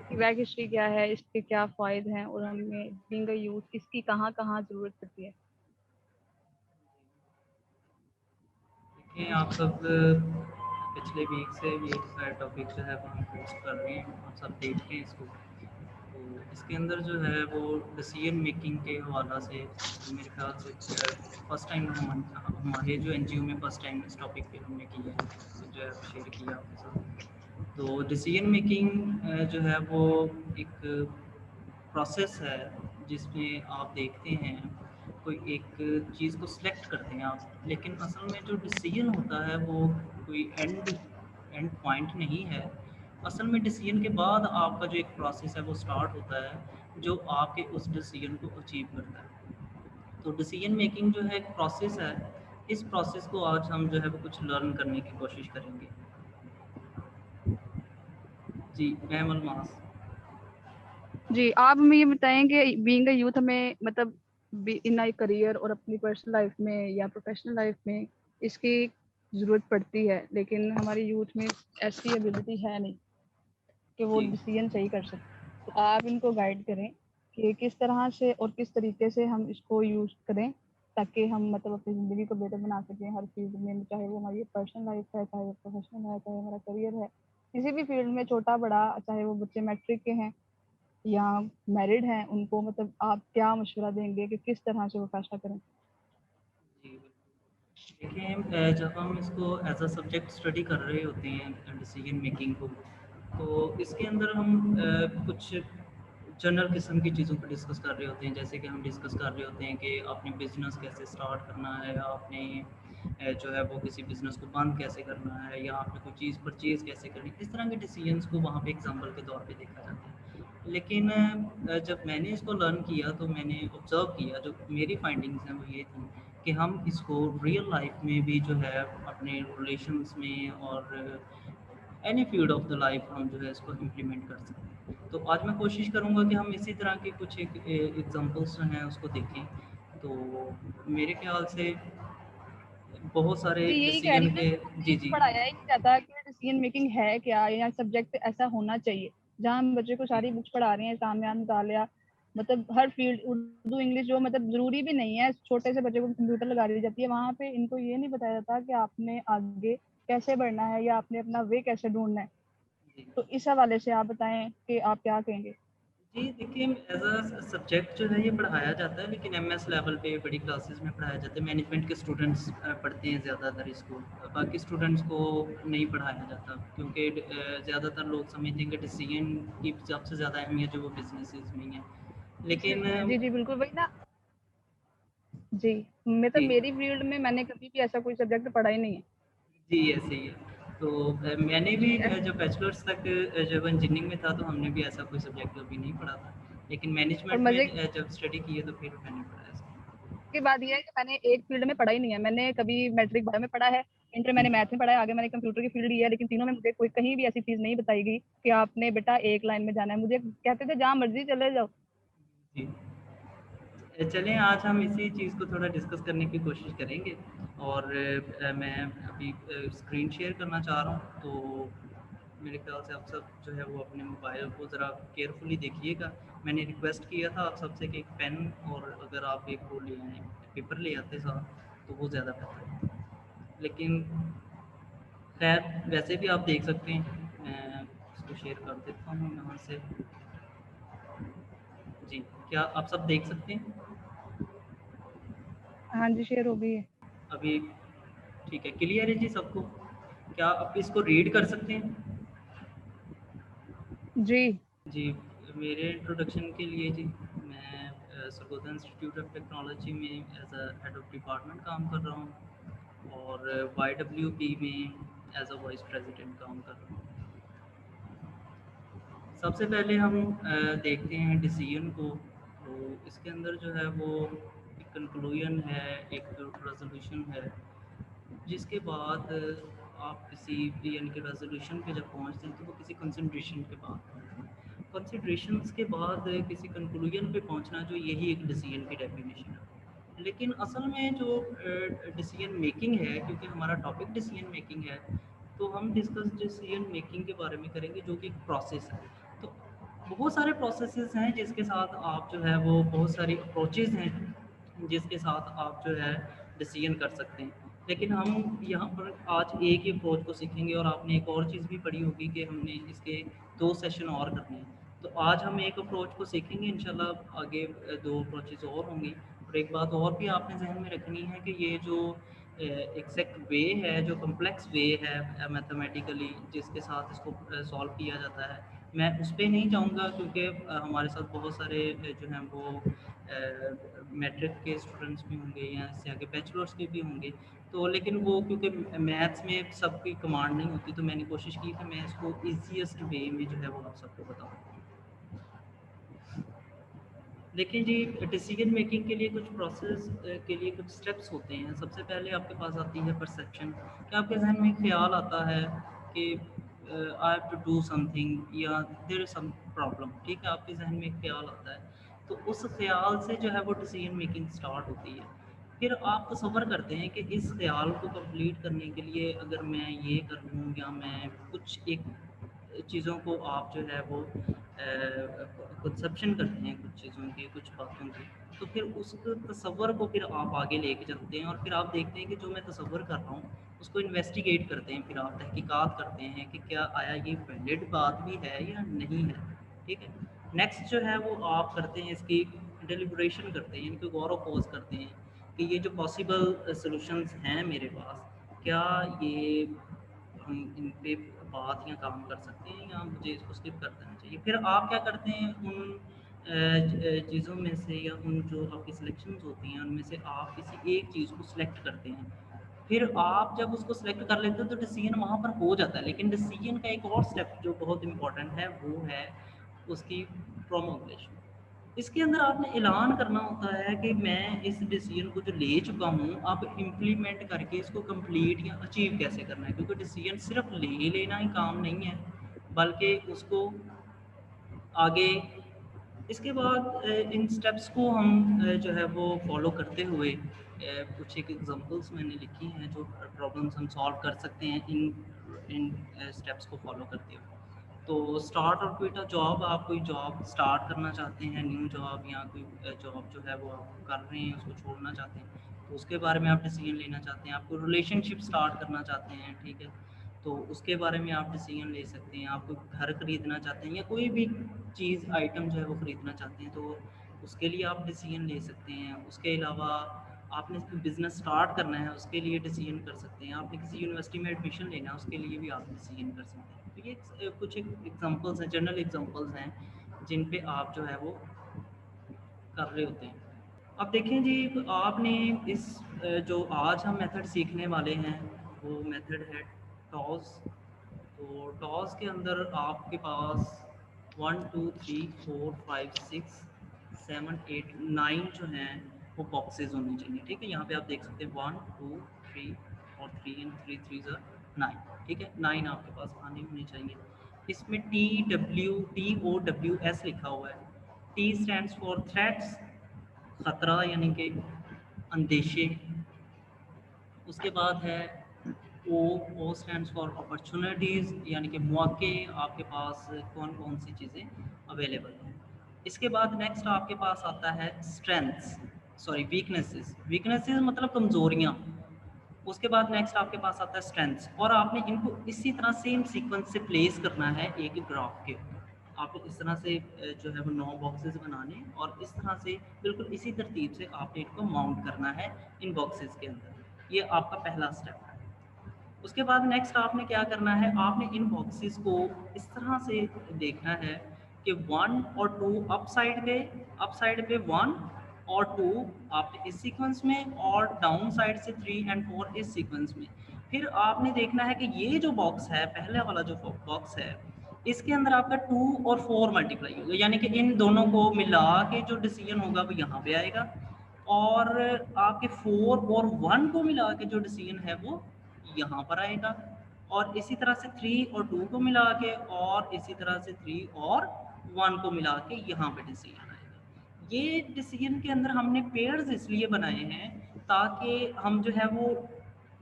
इसकी back history क्या है, इसके क्या फ़ायदे हैं और हमें बीइंग अ यूथ इसकी कहाँ-कहाँ ज़रूरत पड़ती है। देखिए आप सब पिछले वीक से ये सारे टॉपिक जो है वो हम पोस्ट कर रहे हैं, आप सब देख रहे हैं इसको। तो इसके अंदर जो है वो डिसीजन मेकिंग के हवाला से मेरे ख्याल से फर्स्ट टाइम हमारे जो एनजीओ में फर्स्ट टाइम इस टॉपिक पे हमने किया है, तो जो है शेयर किया आपके साथ। तो डिसीजन मेकिंग जो है वो एक प्रोसेस है जिसमें आप देखते हैं कोई एक चीज़ को सिलेक्ट करते हैं आप, लेकिन असल में जो डिसीजन होता है वो कोई एंड पॉइंट नहीं है। असल में डिसीजन के बाद आपका जो एक प्रोसेस है वो स्टार्ट होता है जो आपके उस डिसीजन को अचीव करता है। तो डिसीजन मेकिंग जो है एक प्रोसेस है। इस प्रोसेस को आज हम जो है वो कुछ लर्न करने की कोशिश करेंगे। जी मैं अलमास। जी, आप हमें ये बताएँ कि बीइंग अ यूथ हमें मतलब बी इन अ करियर और अपनी पर्सनल लाइफ़ में या प्रोफ़ेशनल लाइफ़ में इसकी ज़रूरत पड़ती है, लेकिन हमारे यूथ में ऐसी एबिलिटी है नहीं कि वो जी डिसीज़न सही कर सकें। तो आप इनको गाइड करें कि किस तरह से और किस तरीके से हम इसको यूज़ करें, ताकि हम मतलब अपनी ज़िंदगी को बेहतर बना सकें हर फ़ील्ड में, चाहे वो हमारी पर्सनल लाइफ़ है, चाहे वो प्रोफ़ेशनल है, चाहे हमारा करियर है। किसी भी फ़ील्ड में छोटा-बड़ा, चाहे वो बच्चे मैट्रिक के हैं या मैरिड हैं, उनको मतलब आप क्या मशवरा देंगे कि किस तरह से वो फैसला करें? जी बिल्कुल। देखिए जब हम इसको एज अ सब्जेक्ट स्टडी कर रहे होते हैं डिसीजन मेकिंग को, तो इसके अंदर हम कुछ जनरल किस्म की चीज़ों पर डिस्कस कर रहे होते हैं। जैसे कि हम डिस्कस कर रहे होते हैं कि आपने बिज़नेस कैसे स्टार्ट करना है, आपने जो है वो किसी बिज़नेस को बंद कैसे करना है, या आपने कोई चीज़ परचेज़ कैसे करनी है। इस तरह के डिसीजंस को वहाँ पे एग्जांपल के तौर पे देखा जाता है। लेकिन जब मैंने इसको लर्न किया तो मैंने ऑब्ज़र्व किया, जो मेरी फाइंडिंग्स हैं वो ये थी कि हम इसको रियल लाइफ में भी जो है अपने रिलेशंस में और any field of the life हम जो है इसको इम्प्लीमेंट कर सकते हैं। तो आज मैं कोशिश करूँगा कि हम इसी तरह के कुछ एक एग्जांपल्स जो हैं उसको देखें। तो मेरे ख्याल से बहुत सारे जी, यही कह रही डिसीजन हूँ ना के। कि हमें जी ये जी पढ़ाया ही नहीं जाता कि डिसीजन मेकिंग है क्या या सब्जेक्ट ऐसा होना चाहिए। जहाँ हम बच्चे को जी सारी बुक्स पढ़ा रहे हैं, साम्यान, मुतालिया मतलब हर फील्ड उर्दू, इंग्लिश जो मतलब ज़रूरी भी नहीं है, छोटे से बच्चे को कंप्यूटर लगा दी जाती है, वहाँ पे इनको ये नहीं बताया जाता कि आपने आगे कैसे बढ़ना है या आपने अपना वे कैसे ढूँढना है। जी तो इस हवाले से आप बताएँ कि आप क्या कहेंगे? जी देखिए एज अ सब्जेक्ट जो है ये पढ़ाया जाता है, लेकिन एमएस लेवल पे बड़ी क्लासेस में पढ़ाया जाता है। मैनेजमेंट के स्टूडेंट्स पढ़ते हैं ज़्यादातर इसको। बाकी स्टूडेंट्स को नहीं पढ़ाया जाता, क्योंकि ज़्यादातर लोग समझते हैं कि डिसीजन की सबसे ज़्यादा अहमियत जो वो बिजनेसेस में ही है। बिज़नेस लेकिन में जी, जी, बिल्कुल वही ना। जी, मतलब जी मेरी फील्ड में मैंने कभी भी ऐसा कोई सब्जेक्ट पढ़ा ही नहीं है। जी ऐसे ही है। तो मैंने भी जी, जब बैचलर्स तक जब इंजीनियरिंग में था तो हमने भी ऐसा कोई सब्जेक्ट कभी नहीं पढ़ा था। लेकिन और मैनेजमेंट में मज़े जब स्टडी की है तो फिर मैंने पढ़ा इसको। की बात ये है कि मैंने एक फील्ड में पढ़ा ही नहीं है। मैंने कभी मैट्रिक बायो में पढ़ा है, इंटर मैंने हुँ, मैथ में पढ़ा है, आगे मैंने कंप्यूटर की फील्ड ली है, लेकिन तीनों में मुझे कोई कहीं भी ऐसी चीज़ नहीं बताई गई कि आपने बेटा एक लाइन में जाना है। मुझे कहते थे जहाँ मर्ज़ी चले जाओ। जी। चलें आज हम इसी चीज़ को थोड़ा डिस्कस करने की कोशिश करेंगे। और मैं अभी स्क्रीन शेयर करना चाह रहा हूँ, तो मेरे ख्याल से आप सब जो है वो अपने मोबाइल को ज़रा केयरफुली देखिएगा। मैंने रिक्वेस्ट किया था आप सबसे कि एक पेन और अगर आप एक वो ले आएँ, पेपर ले आते साथ तो वो ज़्यादा बेहतर होता। लेकिन खैर वैसे भी आप देख सकते हैं, मैं इसको शेयर कर देता हूँ यहाँ से। जी, क्या आप सब देख सकते हैं? हाँ जी, शेयर हो गई है। अभी ठीक है, क्लियर है जी सबको? क्या आप इसको रीड कर सकते हैं? जी। जी, मेरे इंट्रोडक्शन के लिए जी, मैं सरगोधा इंस्टीट्यूट ऑफ टेक्नोलॉजी में as a head of department काम कर रहा हूँ, और YWP में एज अ वाइस प्रेसिडेंट काम कर रहा हूँ। सबसे पहले हम देखते हैं डिसीजन को। तो इसके अंदर जो है वो एक कंक्लूजन है, एक रेजोल्यूशन है, जिसके बाद आप किसी भी यानी कि रेजोल्यूशन पे जब पहुंचते हैं तो वो किसी कंसंट्रेशन के बाद, कंसंट्रेशंस के बाद किसी कंक्लूजन पे पहुंचना, जो यही एक डिसीजन की डेफिनेशन है। लेकिन असल में जो डिसीजन मेकिंग है, क्योंकि हमारा टॉपिक डिसीजन मेकिंग है, तो हम डिस्कस डिसीजन मेकिंग के बारे में करेंगे जो कि एक प्रोसेस है। तो बहुत सारे प्रोसेसेस हैं जिसके साथ आप जो है वो बहुत सारी अप्रोचेज़ हैं जिसके साथ आप जो है डिसीजन कर सकते हैं। लेकिन हम यहाँ पर आज एक ही अप्रोच को सीखेंगे और आपने एक और चीज़ भी पढ़ी होगी कि हमने इसके 2 सेशन और करने हैं। तो आज हम एक अप्रोच को सीखेंगे, इंशाल्लाह आगे 2 अप्रोचेज़ और होंगी। और एक बात और भी आपने ज़हन में रखनी है कि ये जो एग्ज़ैक्ट वे है, जो कॉम्प्लेक्स वे है मैथमेटिकली जिसके साथ इसको सॉल्व किया जाता है, मैं उस पे नहीं जाऊँगा क्योंकि हमारे साथ बहुत सारे जो हैं वो मैट्रिक के स्टूडेंट्स भी होंगे या इससे आगे बैचलर्स के भी होंगे। तो लेकिन वो क्योंकि मैथ्स में सबकी कमांड नहीं होती, तो मैंने कोशिश की कि मैं इसको ईज़ीएस्ट वे में जो है वो आप सबको बताऊँ। देखिए जी, डिसीजन मेकिंग के लिए कुछ प्रोसेस के लिए कुछ स्टेप्स होते हैं। सबसे पहले आपके पास आती है परसेप्शन, कि आपके ज़हन में ख़्याल आता है कि I have to do something या देयर इज़ सम प्रॉब्लम, ठीक है? आपके ज़हन में एक ख़्याल आता है, तो उस ख़्याल से जो है वो डिसीजन मेकिंग स्टार्ट होती है। फिर आप तसव्वुर करते हैं कि इस ख़्याल को कंप्लीट करने के लिए अगर मैं ये कर लूँ या मैं कुछ एक चीज़ों को आप जो है वो कंसेप्शन करते हैं कुछ चीज़ों की, कुछ बातों की, तो फिर उस तसव्वुर को फिर आप आगे लेके चलते हैं और फिर आप देखते हैं कि जो मैं तसव्वुर कर रहा हूँ, उसको इन्वेस्टिगेट करते हैं, फिर आप तहकीकात करते हैं कि क्या आया ये वैलिड बात भी है या नहीं है, ठीक है? नेक्स्ट जो है वो आप करते हैं इसकी डिलिब्रेशन करते हैं, इनको गौर व खोज करते हैं कि ये जो पॉसिबल सॉल्यूशंस हैं मेरे पास, क्या ये हम इन पे बात या काम कर सकते हैं या मुझे इसको स्किप कर देना चाहिए। फिर आप क्या करते हैं उन चीज़ों में से या उन जो आपकी सिलेक्शंस होती हैं उनमें से आप किसी एक चीज़ को सिलेक्ट करते हैं। फिर आप जब उसको सिलेक्ट कर लेते हो तो डिसीजन वहाँ पर हो जाता है, लेकिन डिसीजन का एक और स्टेप जो बहुत इम्पोर्टेंट है वो है उसकी प्रोमोगेशन। इसके अंदर आपने ऐलान करना होता है कि मैं इस डिसीजन को जो ले चुका हूँ, अब इम्प्लीमेंट करके इसको कंप्लीट या अचीव कैसे करना है, क्योंकि डिसीजन सिर्फ ले लेना ही काम नहीं है, बल्कि उसको आगे इसके बाद इन स्टेप्स को हम जो है वो फॉलो करते हुए कुछ एक एग्जांपल्स मैंने लिखी हैं जो प्रॉब्लम्स हम सॉल्व कर सकते हैं इन इन स्टेप्स को फॉलो करते हुए। तो स्टार्ट और क्विट अ जॉब, आप कोई जॉब स्टार्ट करना चाहते हैं, न्यू जॉब या कोई जॉब जो है वो आप कर रहे हैं उसको छोड़ना चाहते हैं, तो उसके बारे में आप डिसीजन लेना चाहते हैं। आप कोई रिलेशनशिप स्टार्ट करना चाहते हैं, ठीक है, तो उसके बारे में आप डिसीजन ले सकते हैं। आप कोई घर खरीदना चाहते हैं या कोई भी चीज़ आइटम जो है वो ख़रीदना चाहते हैं, तो उसके लिए आप डिसीजन ले सकते हैं। उसके अलावा आपने बिज़नेस स्टार्ट करना है, उसके लिए डिसीजन कर सकते हैं। आपने किसी यूनिवर्सिटी में एडमिशन लेना है, उसके लिए भी आप डिसीजन कर सकते हैं। तो ये कुछ एक एग्जांपल्स हैं, जनरल एग्जांपल्स हैं जिन पे आप जो है वो कर रहे होते हैं। अब देखें जी, आपने इस जो आज हम मेथड सीखने वाले हैं वो मेथड है टॉस। तो टॉस के अंदर आपके पास 1 2 3 4 5 6 7 8 9 जो हैं वो बॉक्सेस होने चाहिए, ठीक है? यहाँ पे आप देख सकते हैं 1 2 3 और 3 एंड 3 3 9, ठीक है? 9 आपके पास आने होने चाहिए। इसमें TWTOWS लिखा हुआ है। टी स्टैंड्स फॉर थ्रेट्स, खतरा यानी कि अंदेशे। उसके बाद है ओ, ओ स्टैंड्स फॉर अपॉर्चुनिटीज़ यानी कि मौके, आपके पास कौन कौन सी चीज़ें अवेलेबल हैं। इसके बाद नेक्स्ट आपके पास आता है स्ट्रेंथ्स, सॉरी वीकनेसेस। वीकनेसेस मतलब कमज़ोरियाँ। उसके बाद नेक्स्ट आपके पास आता है स्ट्रेंथ्स, और आपने इनको इसी तरह सेम सीक्वेंस से प्लेस करना है एक ग्राफ के ऊपर। आपको इस तरह से जो है वो 9 बॉक्सेस बनाने और इस तरह से बिल्कुल इसी तरतीब से आपने इनको माउंट करना है इन बॉक्सेस के अंदर। ये आपका पहला स्टेप है। उसके बाद नेक्स्ट आपने क्या करना है, आपने इन बॉक्सेस को इस तरह से देखना है कि 1 और 2 अप साइड पे 1 और 2 आपने इस सीक्वेंस में, और डाउन साइड से 3 एंड 4 इस सीक्वेंस में। फिर आपने देखना है कि ये जो बॉक्स है, पहले वाला जो बॉक्स है, इसके अंदर आपका 2 और 4 मल्टीप्लाई होगा, यानी कि इन दोनों को मिला के जो डिसीजन होगा वो यहाँ पे आएगा, और आपके 4 और 1 को मिला के जो डिसीजन है वो यहाँ पर आएगा, और इसी तरह से 3 और 2 को मिला के, और इसी तरह से 3 और 1 को मिला के यहाँ पे डिसीजन आएगा। ये डिसीजन के अंदर हमने पेयर्स इसलिए बनाए हैं ताकि हम जो है वो,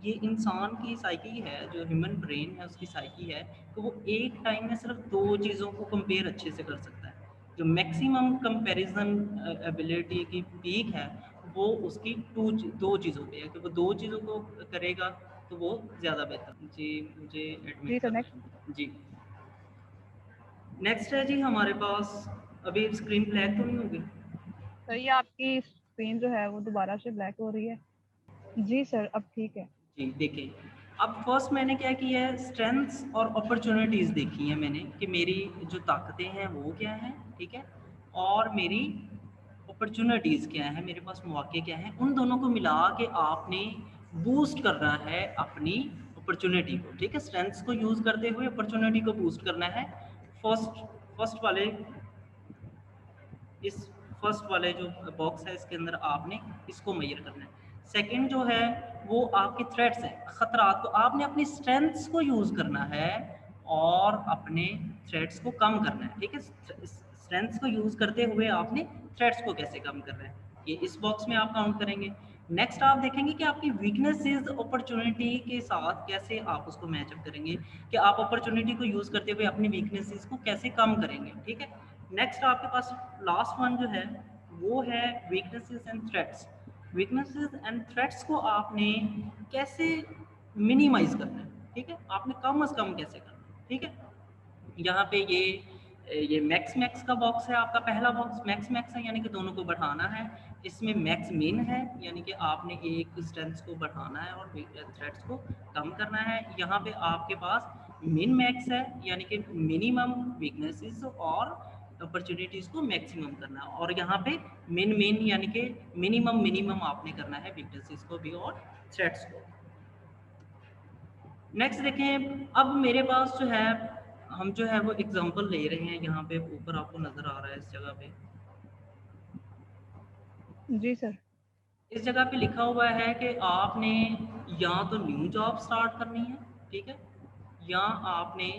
ये इंसान की साइकी है, जो ह्यूमन ब्रेन है उसकी साइकी है, तो वो एक टाइम में सिर्फ 2 चीज़ों को कंपेयर अच्छे से कर सकता है। जो मैक्सिमम कंपैरिजन एबिलिटी की पीक है वो उसकी दो चीज़ों पे है, कि वो दो चीज़ों को करेगा तो वो ज़्यादा बेहतर। जी मुझे जी एडमिट सर, करना नेक्स्ट। है जी। नेक्स्ट है जी हमारे पास, अभी स्क्रीन ब्लैक तो नहीं होगी? सर ये आपकी स्क्रीन जो है वो दोबारा से ब्लैक हो रही है। जी सर, अब ठीक है। जी देखिए, अब फर्स्ट मैंने क्या किया है, स्ट्रेंथ्स और अपॉर्चुनिटीज़ देखी है मैंने कि मेरी जो ताकतें हैं वो क्या हैं, ठीक है, और मेरी अपॉर्चुनिटीज़ क्या हैं, मेरे पास मौके क्या हैं, उन दोनों को मिला के आपने बूस्ट करना है अपनी अपॉर्चुनिटी को, ठीक है। स्ट्रेंथ्स को यूज़ करते हुए अपॉर्चुनिटी को बूस्ट करना है। फर्स्ट फर्स्ट वाले इस फर्स्ट वाले जो बॉक्स है इसके अंदर आपने इसको मेजर करना है। सेकंड जो है वो आपके थ्रेट्स हैं, खतरात को आपने अपनी स्ट्रेंथ्स को यूज़ करना है और अपने थ्रेट्स को कम करना है, ठीक है। स्ट्रेंथ्स को यूज़ करते हुए आपने थ्रेट्स को कैसे कम करना है, ये इस बॉक्स में आप काउंट करेंगे। नेक्स्ट आप देखेंगे कि आपकी वीकनेसेस अपॉर्चुनिटी के साथ कैसे आप उसको मैचअप करेंगे, कि आप अपॉर्चुनिटी को यूज़ करते हुए अपनी वीकनेसेस को कैसे कम करेंगे, ठीक है। नेक्स्ट आपके पास लास्ट वन जो है वो है weaknesses and threats. Weaknesses and threats को आपने कैसे मिनिमाइज करना है, ठीक है, आपने कम से कम कैसे करना है, ठीक है। यहाँ पे ये मैक्स मैक्स का बॉक्स है, आपका पहला बॉक्स मैक्स मैक्स है, यानी कि दोनों को बढ़ाना है। इसमें मैक्स मिन है, यानी कि आपने एक स्ट्रेंथ को बढ़ाना है और थ्रेट्स को कम करना है। यहाँ पे आपके पास मिन मैक्स है, यानी कि मिनिमम वीकनेसेस और अपॉर्चुनिटीज़ को मैक्सिमम करना है। और यहाँ पे मिन मिन यानी कि मिनिमम मिनिमम आपने करना है वीकनेसेस को भी और थ्रेट्स को। नेक्स्ट देखें, अब मेरे पास जो है हम जो है वो एग्जांपल ले रहे हैं, यहाँ पे ऊपर आपको नज़र आ रहा है इस जगह पे, जी सर। इस जगह पे लिखा हुआ है कि आपने या तो न्यू जॉब स्टार्ट करनी है, ठीक है, या आपने,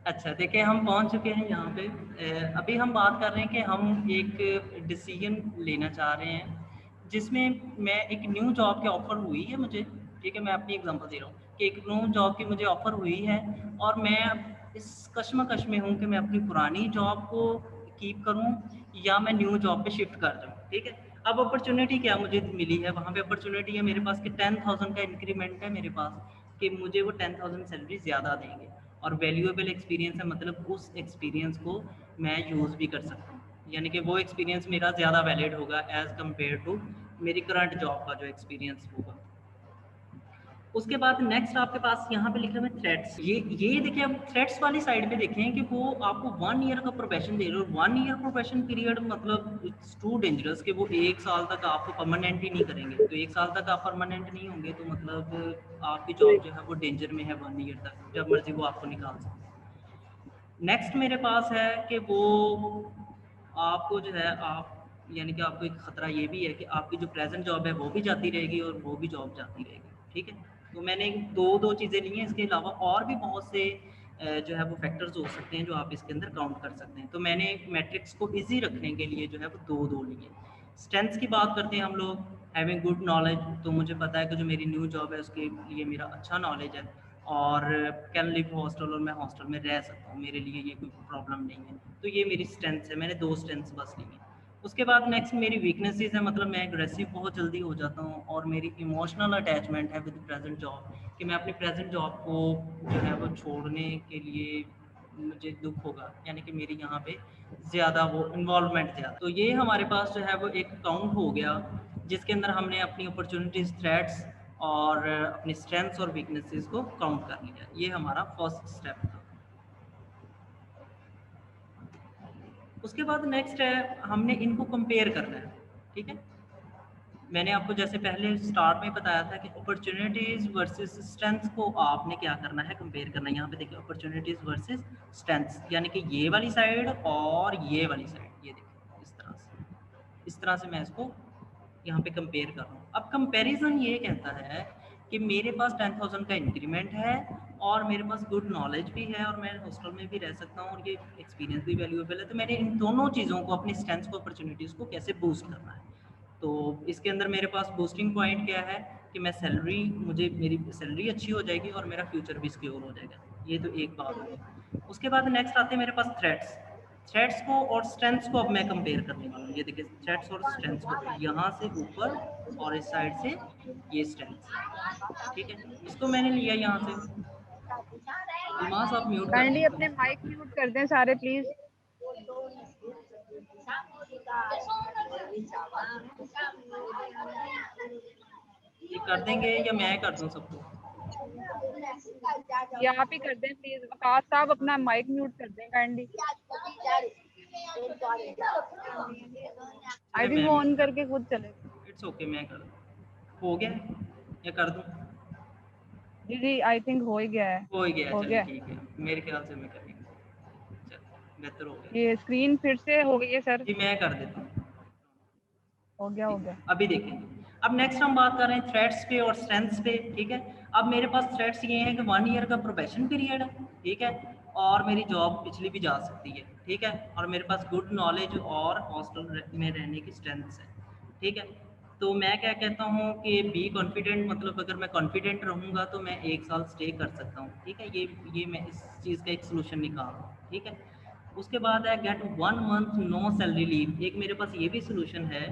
अच्छा देखिए हम पहुंच चुके हैं यहाँ पे। अभी हम बात कर रहे हैं कि हम एक डिसीजन लेना चाह रहे हैं जिसमें मैं एक न्यू जॉब की ऑफ़र हुई है मुझे, ठीक है, मैं अपनी एग्जांपल दे रहा हूँ कि एक न्यू जॉब की मुझे ऑफ़र हुई है और मैं इस कश्मकश में हूँ कि मैं अपनी पुरानी जॉब को कीप करूँ या मैं न्यू जॉब पे शिफ्ट कर जाऊँ, ठीक है। अब अपॉर्चुनिटी क्या मुझे मिली है, वहाँ पे अपॉर्चुनिटी है मेरे पास कि 10,000 का इंक्रीमेंट है मेरे पास, कि मुझे वो 10,000 सैलरी ज़्यादा देंगे और वैल्यूएबल एक्सपीरियंस है, मतलब उस एक्सपीरियंस को मैं यूज़ भी कर सकता हूँ, यानी कि वो एक्सपीरियंस मेरा ज़्यादा वैलिड होगा एज़ कम्पेयर टू मेरी करंट जॉब का जो एक्सपीरियंस होगा। उसके बाद नेक्स्ट आपके पास यहाँ पे लिखा हुआ है थ्रेड्स। ये देखिए, अब थ्रेड्स वाली साइड पे देखें कि वो आपको 1 ईयर का प्रोबेशन दे रहे हो। 1 ईयर प्रोबेशन पीरियड मतलब इट्स टू डेंजरस कि वो 1 साल तक आपको परमानेंट ही नहीं करेंगे। तो 1 साल तक आप परमानेंट नहीं होंगे तो मतलब आपकी जॉब जो है वो डेंजर में है 1 ईयर तक, जब मर्ज़ी वो आपको निकाल सकते हैं। नेक्स्ट मेरे पास है कि वो आपको जो है आप, यानी कि आपको एक ख़तरा ये भी है कि आपकी जो प्रेजेंट जॉब है वो भी जाती रहेगी और वो भी जॉब जाती रहेगी, ठीक है। तो मैंने दो चीज़ें ली हैं, इसके अलावा और भी बहुत से जो है वो फैक्टर्स हो सकते हैं जो आप इसके अंदर काउंट कर सकते हैं। तो मैंने मैट्रिक्स को ईजी रखने के लिए जो है वो दो लिए। स्ट्रेंथ्स की बात करते हैं हम लोग, हैविंग गुड नॉलेज, तो मुझे पता है कि जो मेरी न्यू जॉब है उसके लिए मेरा अच्छा नॉलेज है और कैन लिव हॉस्टल और मैं हॉस्टल में रह सकता हूँ, मेरे लिए ये कोई प्रॉब्लम नहीं है। तो ये मेरी स्ट्रेंथ्स है, मैंने 2 स्ट्रेंथ्स बस ली हैं। उसके बाद नेक्स्ट मेरी वीकनेसेस है, मतलब मैं एग्रेसिव बहुत जल्दी हो जाता हूँ और मेरी इमोशनल अटैचमेंट है विद प्रेजेंट जॉब, कि मैं अपनी प्रेजेंट जॉब को जो है वो छोड़ने के लिए मुझे दुःख होगा, यानी कि मेरी यहाँ पे ज़्यादा वो इन्वॉल्वमेंट ज़्यादा। तो ये हमारे पास जो है वो एक काउंट हो गया जिसके अंदर हमने अपनी अपॉर्चुनिटीज़, थ्रेट्स और अपनी स्ट्रेंथ्स और वीकनेसेस को काउंट कर लिया। ये हमारा फर्स्ट स्टेप था। उसके बाद नेक्स्ट है हमने इनको कंपेयर करना है, ठीक है। मैंने आपको जैसे पहले स्टार्ट में बताया था कि अपॉर्चुनिटीज़ वर्सेस स्ट्रेंथ्स को आपने क्या करना है, कंपेयर करना है। यहाँ पे देखिए अपॉर्चुनिटीज़ वर्सेस स्ट्रेंथ्स, यानी कि ये वाली साइड और ये वाली साइड, ये देखिए इस तरह से मैं इसको यहाँ पे कंपेयर कर रहा हूँ। अब कंपैरिजन ये कहता है कि मेरे पास 10,000 का इंक्रीमेंट है और मेरे पास गुड नॉलेज भी है और मैं हॉस्टल में भी रह सकता हूँ और ये एक्सपीरियंस भी वैल्यूएबल है। तो मैंने इन दोनों चीज़ों को, अपनी स्ट्रेंथ्स को, अपॉर्चुनिटीज़ को कैसे बूस्ट करना है। तो इसके अंदर मेरे पास बूस्टिंग पॉइंट क्या है कि मैं सैलरी, मुझे मेरी सैलरी अच्छी हो जाएगी और मेरा फ्यूचर भी सिक्योर हो जाएगा। ये तो एक बात होगी। उसके बाद नेक्स्ट आते हैं मेरे पास थ्रेट्स। थ्रेड्स को और स्ट्रेंथ्स को अब मैं कंपेयर करने वाला हूँ। ये देखिए थ्रेड्स और स्ट्रेंथ्स को, यहाँ से ऊपर और इस साइड से ये स्ट्रेंथ्स, ठीक है। इसको मैंने लिया यहाँ से। अल्मास आप म्यूट कर काइंडली दें। अपने माइक म्यूट कर दें सारे प्लीज। ये कर देंगे या मैं कर दूँ सबको? ये आप ही कर दें प्लीज, आकाश साहब अपना माइक म्यूट कर दें काइंडली। आई चले थिंक मैं वो ऑन म्यूट कर करके खुद चले गए। दूँ। इट्स ओके, मैं कर दूँ। हो गया या कर दूँ? जी जी आई थिंक हो ही गया है। हो ही गया, हो चले गया। ठीक है, मेरे ख्याल से मैं करेंगे। चलो बेहतर हो गया। ये स्क्रीन फिर से हो गई है सर। जी मैं कर देता हूँ। हो गया हो गया। अभी देखें, अब नेक्स्ट हम बात कर रहे हैं थ्रेड्स पे और स्ट्रेंथ्स पे, ठीक है। अब मेरे पास थ्रेड्स ये हैं कि 1 ईयर का प्रोबेशन पीरियड है, ठीक है, और मेरी जॉब पिछली भी जा सकती है, ठीक है, और मेरे पास गुड नॉलेज और हॉस्टल में रहने की स्ट्रेंथ्स है, ठीक है। तो मैं क्या कहता हूँ कि बी कॉन्फिडेंट, मतलब अगर मैं कॉन्फिडेंट रहूँगा तो मैं 1 साल स्टे कर सकता हूँ, ठीक है। ये मैं इस चीज़ का एक सोल्यूशन निकाल रहा हूँ, ठीक है। उसके बाद है get 1 month no salary leave. एक मेरे पास ये भी सोल्यूशन है,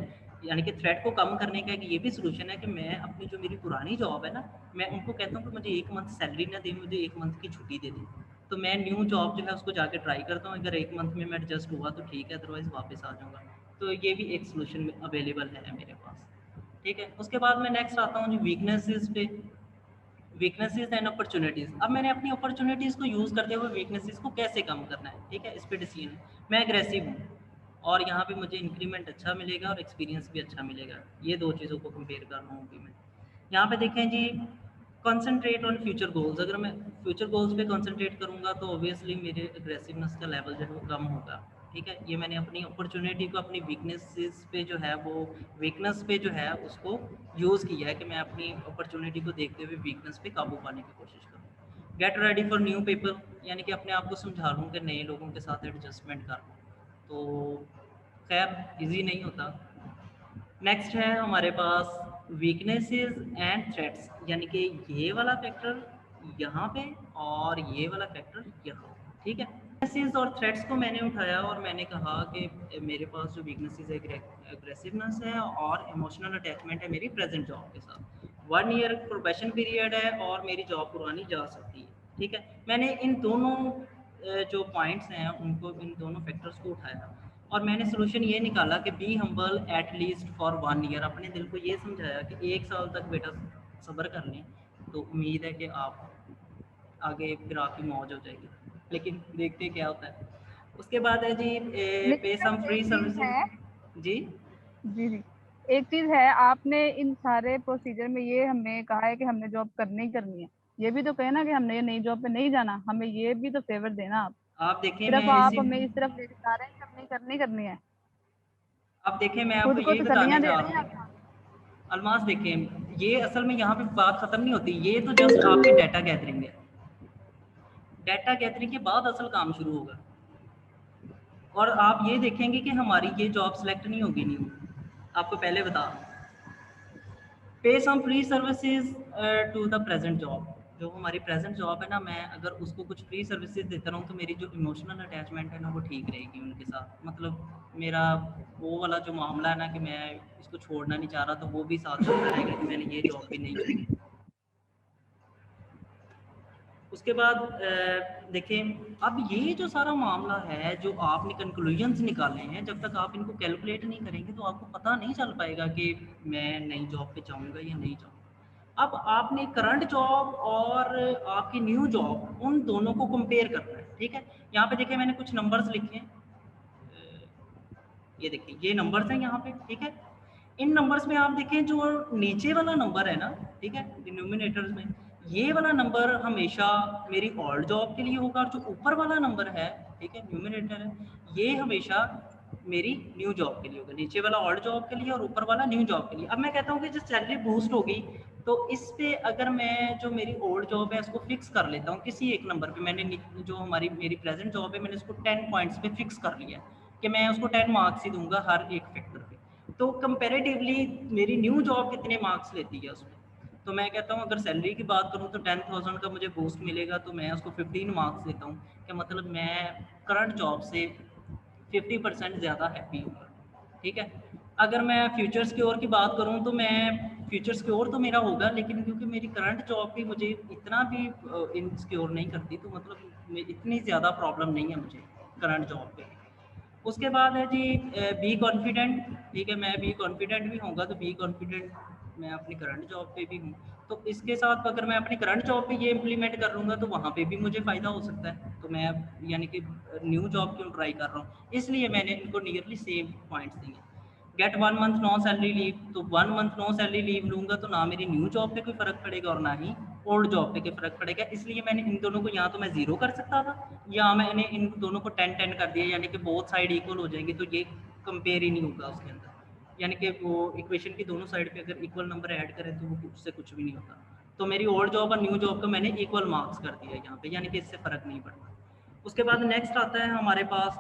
यानी कि थ्रेट को कम करने का एक ये भी सोल्यूशन है कि मैं अपनी जो मेरी पुरानी जॉब है ना, मैं उनको कहता हूँ कि मुझे 1 मंथ सैलरी ना दें, मुझे 1 मंथ की छुट्टी दे दें। तो मैं न्यू जॉब जो है उसको जाके ट्राई करता हूँ, अगर 1 मंथ में मैं एडजस्ट हुआ तो ठीक है, अदरवाइज़ वापस आ जाऊँगा। तो ये भी एक सोल्यूशन अवेलेबल है मेरे पास, ठीक है। उसके बाद मैं नेक्स्ट आता हूँ जी वीकनेसेस पे। Weaknesses and opportunities. अब मैंने अपनी अपॉर्चुनिटीज़ को यूज़ करते हुए वीकनेसेस को कैसे कम करना है, ठीक है, इस पे डिसीजन है। मैं एग्रेसिव हूँ और यहाँ पे मुझे इंक्रीमेंट अच्छा मिलेगा और एक्सपीरियंस भी अच्छा मिलेगा। ये 2 चीज़ों को कंपेयर कर रहा हूँ कि मैं यहाँ पे देखें जी, कंसंट्रेट ऑन फ्यूचर गोल्स। अगर मैं फ्यूचर गोल्स पे कंसंट्रेट करूँगा तो ऑब्वियसली मेरे एग्रेसिवनेस का लेवल जो है वो कम होगा, ठीक है। ये मैंने अपनी अपॉर्चुनिटी को अपनी वीकनेसेस पे जो है वो वीकनेस पे जो है उसको यूज़ किया है कि मैं अपनी अपॉर्चुनिटी को देखते हुए वीकनेस पे काबू पाने की कोशिश करूँ। Gate ready for new people, यानी कि अपने आप को समझा लूँ कि नए लोगों के साथ एडजस्टमेंट कर लूँ। तो खैर ईजी नहीं होता। नेक्स्ट है हमारे पास वीकनेसेस एंड थ्रेट्स, यानी कि ये वाला फैक्टर यहाँ पे और ये वाला फैक्टर यहाँ, ठीक है। वीकनेसेस और थ्रेट्स को मैंने उठाया और मैंने कहा कि मेरे पास जो वीकनेसेस है एग्रेसिवनेस है और इमोशनल अटैचमेंट है मेरी प्रेजेंट जॉब के साथ। 1 ईयर प्रोबेशन पीरियड है और मेरी जॉब पुरानी जा सकती है, ठीक है। मैंने इन दोनों जो पॉइंट्स हैं उनको, इन दोनों फैक्टर्स को उठाया और मैंने सोल्यूशन ये निकाला कि be humble at least for 1 year. अपने दिल को ये समझाया कि 1 साल तक बेटा सब्र कर लें, तो उम्मीद है कि आप आगे फिर आपकी मौज हो जाएगी, लेकिन देखते क्या होता है। उसके बाद है जी लेकिन पे सर सम एक फ्री चीज है। सर्विसेज जी। जी जी एक चीज है, आपने इन सारे प्रोसीजर में ये हमें कहा है कि हमने जॉब करनी ही करनी है। ये भी तो कहे ना कि हमने ये नई जॉब पे नहीं जाना, हमें ये भी तो फेवर देना आप। आप देखें सिर्फ मैं आप इसी हमें इस तरफ लेके जा रहे हैं कि हमने करनी करनी है। आप देखें मैं आपको खुद को यही बताने तसल्लियां दे जा रहे रहा हैं आप। हूँ। अलमास देखें, ये असल में यहाँ पे बात ख़त्म नहीं होती, ये तो जस्ट आपकी डाटा गैदरिंग है। डाटा गैदरिंग के बाद असल काम शुरू होगा और आप ये देखेंगे कि हमारी ये जॉब सेलेक्ट नहीं होगी न्यू। आपको पहले बता, pay some free services to the present job. जो हमारी प्रेजेंट जॉब है ना, मैं अगर उसको कुछ फ्री सर्विसेज देता रहूँ तो मेरी जो इमोशनल अटैचमेंट है ना वो ठीक रहेगी उनके साथ। मतलब मेरा वो वाला जो मामला है ना कि मैं इसको छोड़ना नहीं चाह रहा, तो वो भी साथ चलता रहेगा कि मैंने ये जॉब भी नहीं छोड़ी। उसके बाद देखें, अब ये जो सारा मामला है जो आपने कंक्लूजन्स निकाले हैं, जब तक आप इनको कैलकुलेट नहीं करेंगे तो आपको पता नहीं चल पाएगा कि मैं नई जॉब पे जाऊंगा या नहीं जाऊंगा। अब आपने करंट जॉब और आपकी न्यू जॉब उन दोनों को कंपेयर करना है, ठीक है। यहाँ पे देखिए मैंने कुछ नंबर्स लिखे हैं, ये देखिए ये नंबर्स हैं यहाँ पे, ठीक है। इन नंबर्स में आप देखें जो नीचे वाला नंबर है ना, ठीक है, डिनोमिनेटर्स में ये वाला नंबर हमेशा मेरी ओल्ड जॉब के लिए होगा और जो ऊपर वाला नंबर है, ठीक है, न्यूमिनेटर है, ये हमेशा मेरी न्यू जॉब के लिए होगा। नीचे वाला ओल्ड जॉब के लिए और ऊपर वाला न्यू जॉब के लिए। अब मैं कहता हूँ कि जब सैलरी बूस्ट होगी तो इस पे अगर मैं जो मेरी ओल्ड जॉब है उसको फिक्स कर लेता हूँ किसी एक नंबर पे, मैंने जो हमारी मेरी प्रेजेंट जॉब है मैंने उसको 10 पॉइंट्स पे फिक्स कर लिया कि मैं उसको 10 मार्क्स ही दूंगा हर एक फैक्टर पे। तो कंपैरेटिवली मेरी न्यू जॉब कितने मार्क्स लेती है उसमें, तो मैं कहता हूँ अगर सैलरी की बात करूँ तो 10,000 का मुझे बूस्ट मिलेगा तो मैं उसको 15 मार्क्स देता हूँ कि मतलब मैं करंट जॉब से 50% ज़्यादा हैप्पी होगा। ठीक है, अगर मैं फ्यूचर सिक्योर की बात करूँ तो मैं फ्यूचर सिक्योर तो मेरा होगा, लेकिन क्योंकि मेरी करंट जॉब भी मुझे इतना भी इनसिक्योर नहीं करती, तो मतलब इतनी ज़्यादा प्रॉब्लम नहीं है मुझे करंट जॉब पे। उसके बाद है जी बी कॉन्फिडेंट। ठीक है, मैं बी कॉन्फिडेंट भी होऊंगा, तो बी कॉन्फिडेंट मैं अपनी करंट जॉब पे भी हूँ। तो इसके साथ अगर मैं अपनी करंट जॉब पे ये इम्प्लीमेंट कर लूँगा तो वहाँ पे भी मुझे फ़ायदा हो सकता है। तो मैं यानी कि न्यू जॉब क्यों ट्राई कर रहा हूँ, इसलिए मैंने इनको नियरली सेम पॉइंट्स दिए। Get 1 month no salary leave, तो 1 मंथ नो सैलरी लीव लूँगा तो ना मेरी न्यू जॉब पे कोई फ़र्क पड़ेगा और ना ही ओल्ड जॉब पे कोई फ़र्क पड़ेगा। इसलिए मैंने इन दोनों को या तो मैं ज़ीरो कर सकता था, या मैंने इन दोनों को 10-10 कर दिया, यानी कि बोथ साइड इक्वल हो जाएंगी, तो ये कंपेयर ही नहीं होगा उसके अंदर। यानी कि वो इक्वेशन की दोनों साइड पे अगर इक्वल नंबर ऐड करें तो वो उससे कुछ भी नहीं होता। तो मेरी ओल्ड जॉब और न्यू जॉब का मैंने इक्वल मार्क्स कर दिया यहाँ पे, यानी कि इससे फ़र्क नहीं पड़ता। उसके बाद नेक्स्ट आता है हमारे पास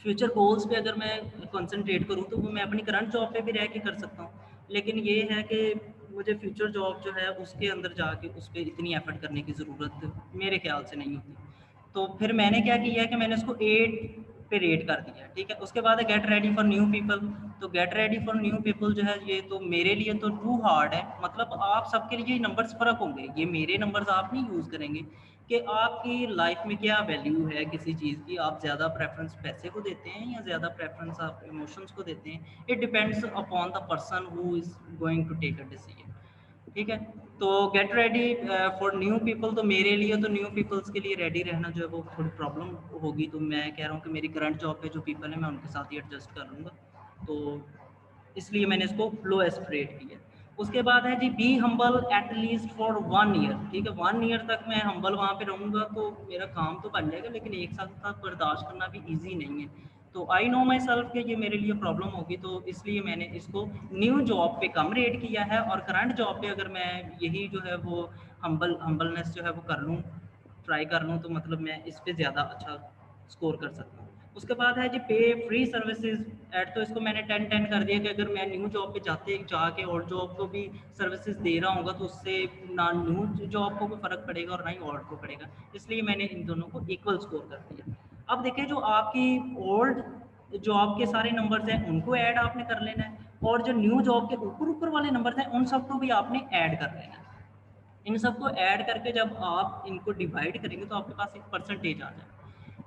फ्यूचर गोल्स पे। अगर मैं कंसंट्रेट करूँ तो वो मैं अपनी करंट जॉब पे भी रह के कर सकता हूँ, लेकिन ये है कि मुझे फ्यूचर जॉब जो है उसके अंदर जाके उस पर इतनी एफर्ट करने की ज़रूरत मेरे ख्याल से नहीं होती। तो फिर मैंने क्या किया है कि मैंने उसको 8 पे रेट कर दिया। ठीक है, उसके बाद है get ready for new people. तो get ready for new people जो है ये तो मेरे लिए तो टू हार्ड है, मतलब आप सबके लिए नंबर्स फ़र्क होंगे, ये मेरे नंबर्स आप नहीं यूज़ करेंगे कि आपकी लाइफ में क्या वैल्यू है किसी चीज़ की, आप ज़्यादा प्रेफरेंस पैसे को देते हैं या ज़्यादा प्रेफरेंस आप इमोशंस को देते हैं। It depends upon the person who is going to take a decision. ठीक है, तो get ready for new people, तो मेरे लिए तो न्यू पीपल्स के लिए रेडी रहना जो है वो थोड़ी प्रॉब्लम होगी। तो मैं कह रहा हूँ कि मेरी करंट जॉब पे जो पीपल है मैं उनके साथ ही एडजस्ट कर लूँगा, तो इसलिए मैंने इसको लोएस्ट रेट किया। उसके बाद है G be humble at least for 1 year. ठीक है, 1 ईयर तक मैं हम्बल वहाँ पे रहूँगा तो मेरा काम तो बन जाएगा, लेकिन एक साल तक बर्दाश्त करना भी ईजी नहीं है। तो आई नो माई सेल्फ कि ये मेरे लिए प्रॉब्लम होगी, तो इसलिए मैंने इसको न्यू जॉब पे कम रेट किया है, और करंट जॉब पे अगर मैं यही जो है वो हम्बलनेस जो है वो कर लूँ, ट्राई कर लूँ, तो मतलब मैं इस पे ज़्यादा अच्छा स्कोर कर सकता हूँ। उसके बाद है जी पे फ्री सर्विसेज ऐड, तो इसको मैंने 10-10 कर दिया कि अगर मैं न्यू जॉब पे जाके ओल्ड जॉब को भी सर्विसेज दे रहा हूँगा तो उससे ना न्यू जॉब को कोई फ़र्क पड़ेगा और ना ही ओल्ड को पड़ेगा, इसलिए मैंने इन दोनों को इक्वल स्कोर कर दिया। अब देखिए, जो आपकी ओल्ड जॉब के सारे नंबर्स हैं उनको ऐड आपने कर लेना है, और जो न्यू जॉब के ऊपर ऊपर वाले नंबर्स हैं उन सबको भी आपने ऐड कर लेना है। इन सबको ऐड करके जब आप इनको डिवाइड करेंगे तो आपके पास एक परसेंटेज आ जाएगा।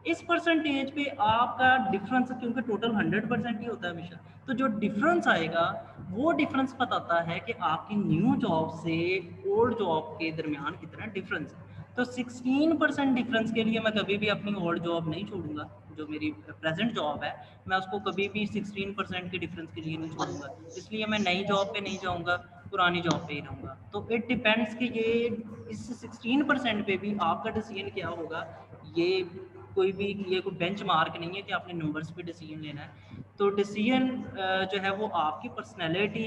इस परसेंटेज पे आपका डिफरेंस, क्योंकि टोटल 100% ही होता है हमेशा, तो जो डिफरेंस आएगा वो डिफरेंस बताता है कि आपकी न्यू जॉब से ओल्ड जॉब के दरमियान कितना डिफरेंस है। तो 16% डिफरेंस के लिए मैं कभी भी अपनी ओल्ड जॉब नहीं छोड़ूंगा। जो मेरी प्रेजेंट जॉब है मैं उसको कभी भी 16% के डिफरेंस के लिए नहीं छोड़ूंगा, इसलिए मैं नई जॉब पे नहीं जाऊंगा, पुरानी जॉब पे ही रहूँगा। तो इट डिपेंड्स कि ये इस 16% पे भी आपका डिसीजन क्या होगा। ये ये कोई बेंच मार्क नहीं है कि आपने नंबर्स पे डिसीजन लेना है। तो डिसीजन जो है वो आपकी पर्सनैलिटी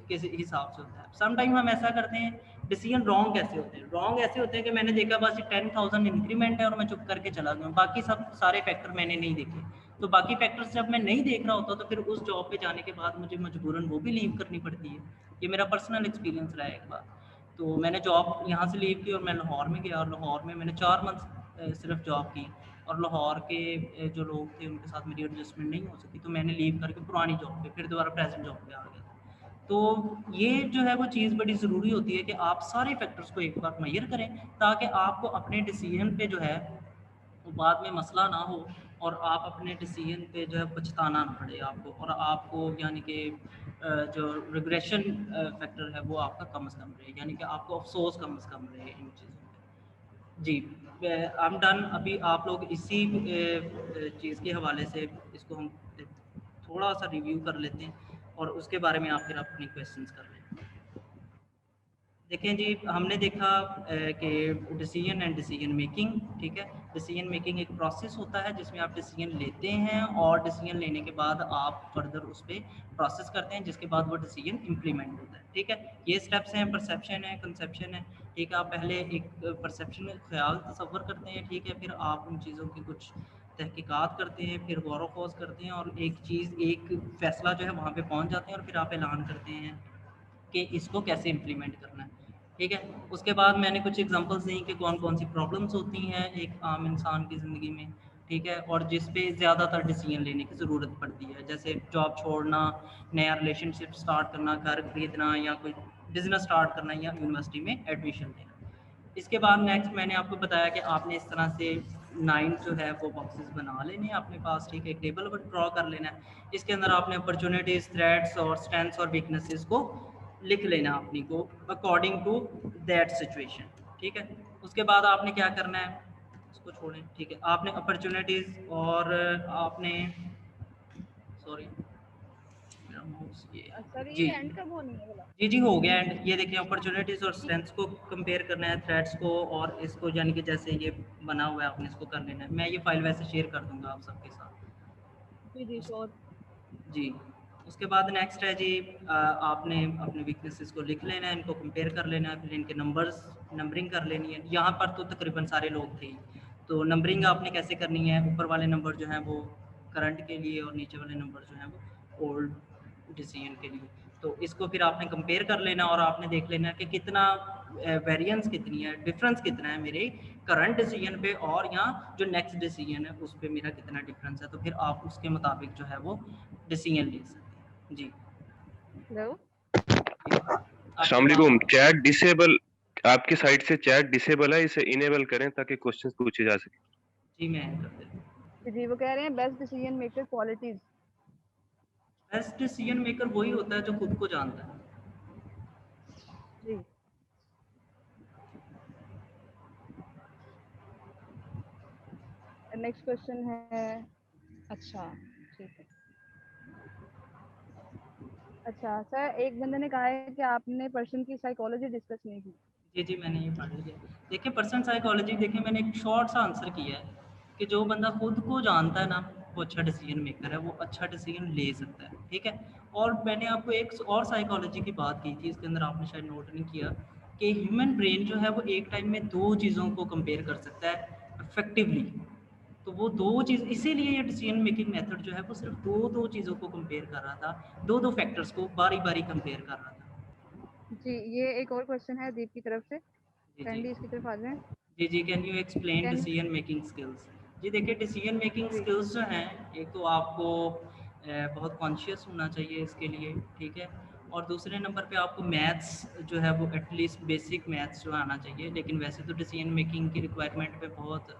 के हिसाब से होता है। समटाइम हम ऐसा करते हैं, डिसीजन रॉन्ग कैसे होते हैं, रॉन्ग ऐसे होते हैं कि मैंने देखा बस 10,000 इंक्रीमेंट है और मैं चुप करके चला गया, बाकी सब सारे फैक्टर मैंने नहीं देखे। तो बाकी फैक्टर्स जब मैं नहीं देख रहा होता तो फिर उस जॉब पे जाने के बाद मुझे मजबूरन वो भी लीव करनी पड़ती है। ये मेरा पर्सनल एक्सपीरियंस रहा है एक बार। तो मैंने जॉब यहाँ से लीव की और मैं लाहौर में गया, और लाहौर में मैंने 4 मंथ सिर्फ जॉब की, और लाहौर के जो लोग थे उनके साथ मेरी एडजस्टमेंट नहीं हो सकी, तो मैंने लीव करके पुरानी जॉब पे फिर दोबारा प्रेजेंट जॉब पे आ गया। तो ये जो है वो चीज़ बड़ी ज़रूरी होती है कि आप सारे फैक्टर्स को एक बार मेजर करें, ताकि आपको अपने डिसीजन पे जो है वो बाद में मसला ना हो, और आप अपने डिसीजन पे जो है पछताना ना पड़े आपको, और आपको यानी कि जो रिग्रेशन फैक्टर है वो आपका कम से कम रहे, यानी कि आपको अफसोस कम से कम रहे इन चीज़ों पे। जी, आई एम डन। अभी आप लोग इसी चीज़ के हवाले से इसको हम थोड़ा सा रिव्यू कर लेते हैं, और उसके बारे में आप फिर अपनी क्वेश्चंस कर लें। देखें जी, हमने देखा कि डिसीजन एंड डिसीजन मेकिंग। ठीक है, डिसीजन मेकिंग एक प्रोसेस होता है जिसमें आप डिसीजन लेते हैं, और डिसीजन लेने के बाद आप फर्दर उस पर प्रोसेस करते हैं, जिसके बाद वो डिसीजन इम्प्लीमेंट होता है। ठीक है, ये स्टेप्स हैं, परसेप्शन है, कंसेप्शन है। ठीक है, आप पहले एक परसेप्शन में ख्याल तस्वर करते हैं, ठीक है, फिर आप उन चीज़ों की कुछ तहकीकात करते हैं, फिर गौर व खोज करते हैं, और एक फ़ैसला जो है वहाँ पे पहुँच जाते हैं, और फिर आप ऐलान करते हैं कि इसको कैसे इम्प्लीमेंट करना है। ठीक है, उसके बाद मैंने कुछ एग्जांपल्स दी कि कौन कौन सी प्रॉब्लम्स होती हैं एक आम इंसान की ज़िंदगी में। ठीक है, और जिस पे ज़्यादातर डिसीजन लेने की ज़रूरत पड़ती है, जैसे जॉब छोड़ना, नया रिलेशनशिप स्टार्ट करना, घर खरीदना या कोई बिज़नेस स्टार्ट करना या यूनिवर्सिटी में एडमिशन लेना। इसके बाद नेक्स्ट मैंने आपको बताया कि आपने इस तरह से 9 जो है वो बॉक्सेस बना लेने हैं अपने पास, ठीक है, एक टेबल ड्रॉ कर लेना है। इसके अंदर आपने अपॉर्चुनिटीज़, थ्रेट्स और स्ट्रेंथ्स और वीकनेसेस को लिख लेना अपनी को अकॉर्डिंग टू दैट सिचुएशन, ठीक है। उसके बाद आपने क्या करना है, उसको छोड़ें, ठीक है, आपने अपॉर्चुनिटीज़ और आपने सॉरी मेरा माउस ये सर जी ये एंड कब होनी है बोला? जी जी हो गया। एंड ये देखिए अपॉर्चुनिटीज़ और स्ट्रेंथ्स को कंपेयर करना है, थ्रेट्स को, और इसको यानी कि जैसे ये बना हुआ है आपने इसको कर लेना है। मैं ये फाइल वैसे शेयर कर दूंगा आप सबके साथ। जी जी उस- श्योर। जी, उसके बाद नेक्स्ट है जी, आपने अपने वीकनेसेस को लिख लेना है, इनको कंपेयर कर लेना है, फिर इनके नंबरिंग कर लेनी है। यहाँ पर तो तकरीबन सारे लोग थे ही, तो नंबरिंग आपने कैसे करनी है, ऊपर वाले नंबर जो हैं वो करंट के लिए और नीचे वाले नंबर जो हैं वो ओल्ड डिसीजन के लिए। तो इसको फिर आपने कंपेयर कर लेना और आपने देख लेना कि कितना वेरिएंस कितनी है, डिफरेंस कितना है मेरे करंट डिसीजन पे और यहाँ जो नेक्स्ट डिसीजन है उस पर मेरा कितना डिफरेंस है। तो फिर आप उसके मुताबिक जो है वो डिसीजन ले सकते हैं। जी हेलो। जी, आपकी अस्सलाम वालेकुम। आवाज़। चैट डिसेबल, आपकी साइड से चैट डिसेबल है, इसे इनेबल करें ताकि क्वेश्चंस पूछे जा सके। जी मैं कर देता हूँ। जी वो कह रहे हैं best decision maker qualities. Best decision maker वही होता है जो खुद को जानता है। जी नेक्स्ट क्वेश्चन है। अच्छा ठीक है। अच्छा सर एक बंदे ने कहा है कि आपने पर्सन की साइकोलॉजी डिस्कस नहीं की। जी जी मैंने ये पढ़ लिया। देखिए पर्सन साइकोलॉजी, देखिए मैंने एक शॉर्ट सा आंसर किया है कि जो बंदा खुद को जानता है ना वो अच्छा डिसीजन मेकर है, वो अच्छा डिसीजन ले सकता है, ठीक है। और मैंने आपको एक और साइकोलॉजी की बात की थी, इसके अंदर आपने शायद नोट नहीं किया कि ह्यूमन ब्रेन जो है वो एक टाइम में दो चीज़ों को कंपेयर कर सकता है इफेक्टिवली। तो वो दो चीज़, इसीलिए ये डिसीजन मेकिंग मेथड जो है वो सिर्फ दो चीज़ों को कंपेयर कर रहा था, दो फैक्टर्स को बारी बारी कंपेयर कर रहा था। जी ये एक और क्वेश्चन है दीप की तरफ से। जी जी काइंडली इसकी तरफ आ जाएं। जी जी can you explain can decision making skills. जी देखिए डिसीजन मेकिंग जी स्किल्स जो हैं, एक तो आपको बहुत कॉन्शियस होना चाहिए इसके लिए, ठीक है। और दूसरे नंबर पे आपको मैथ्स जो है वो एटलीस्ट बेसिक मैथ्स जो आना चाहिए, लेकिन वैसे तो डिसीजन मेकिंग की रिक्वायरमेंट पे बहुत